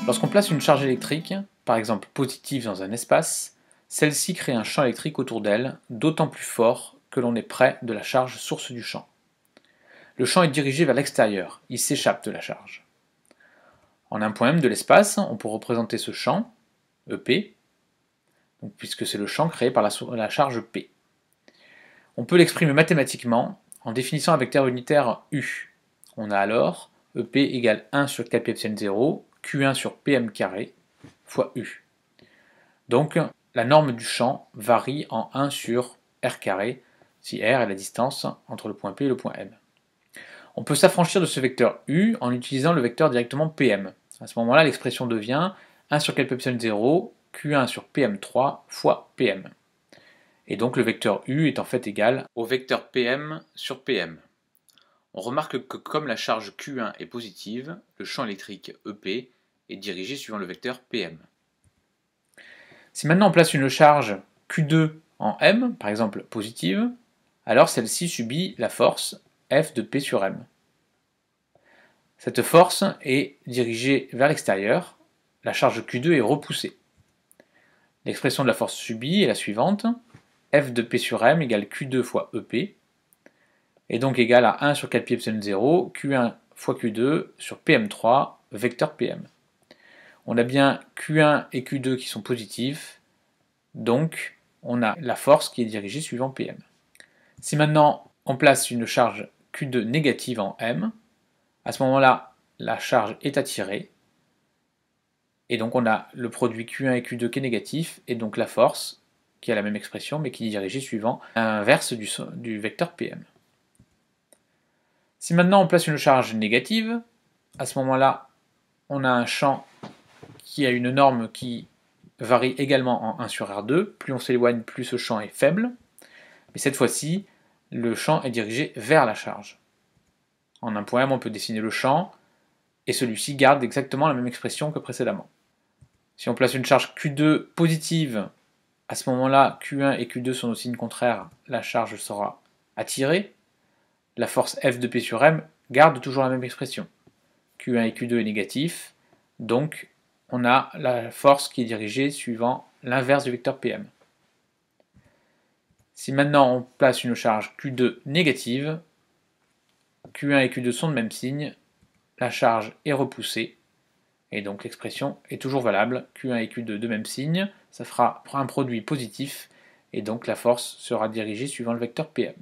Lorsqu'on place une charge électrique, par exemple positive dans un espace, celle-ci crée un champ électrique autour d'elle, d'autant plus fort que l'on est près de la charge source du champ. Le champ est dirigé vers l'extérieur, il s'échappe de la charge. En un point M de l'espace, on peut représenter ce champ, EP, puisque c'est le champ créé par la charge P. On peut l'exprimer mathématiquement en définissant un vecteur unitaire U. On a alors EP égale 1 sur 4 pi epsilon 0, Q1 sur PM carré, fois U. Donc, la norme du champ varie en 1 sur R carré, si R est la distance entre le point P et le point M. On peut s'affranchir de ce vecteur U en utilisant le vecteur directement PM. À ce moment-là, l'expression devient 1 sur 4 pi epsilon 0, Q1 sur PM3 fois PM. Et donc le vecteur U est en fait égal au vecteur PM sur PM. On remarque que comme la charge Q1 est positive, le champ électrique EP est dirigé suivant le vecteur PM. Si maintenant on place une charge Q2 en M, par exemple positive, alors celle-ci subit la force F de P sur M. Cette force est dirigée vers l'extérieur, la charge Q2 est repoussée. L'expression de la force subie est la suivante, F de P sur M égale Q2 fois EP, et donc égale à 1 sur 4 pi epsilon 0, Q1 fois Q2 sur PM3, vecteur PM. On a bien Q1 et Q2 qui sont positifs, donc on a la force qui est dirigée suivant PM. Si maintenant on place une charge Q2 négative en M, à ce moment-là, la charge est attirée, et donc on a le produit Q1 et Q2 qui est négatif, et donc la force, qui a la même expression, mais qui est dirigée suivant l'inverse du vecteur PM. Si maintenant on place une charge négative, à ce moment-là, on a un champ qui a une norme qui varie également en 1 sur R2, plus on s'éloigne, plus ce champ est faible, mais cette fois-ci, le champ est dirigé vers la charge. En un point M, on peut dessiner le champ, et celui-ci garde exactement la même expression que précédemment. Si on place une charge Q2 positive, à ce moment-là, Q1 et Q2 sont au signe contraire, la charge sera attirée. La force F de P sur M garde toujours la même expression. Q1 et Q2 est négatif, donc on a la force qui est dirigée suivant l'inverse du vecteur PM. Si maintenant on place une charge Q2 négative, Q1 et Q2 sont de même signe, la charge est repoussée, et donc l'expression est toujours valable, Q1 et Q2 de même signe, ça fera un produit positif, et donc la force sera dirigée suivant le vecteur PM.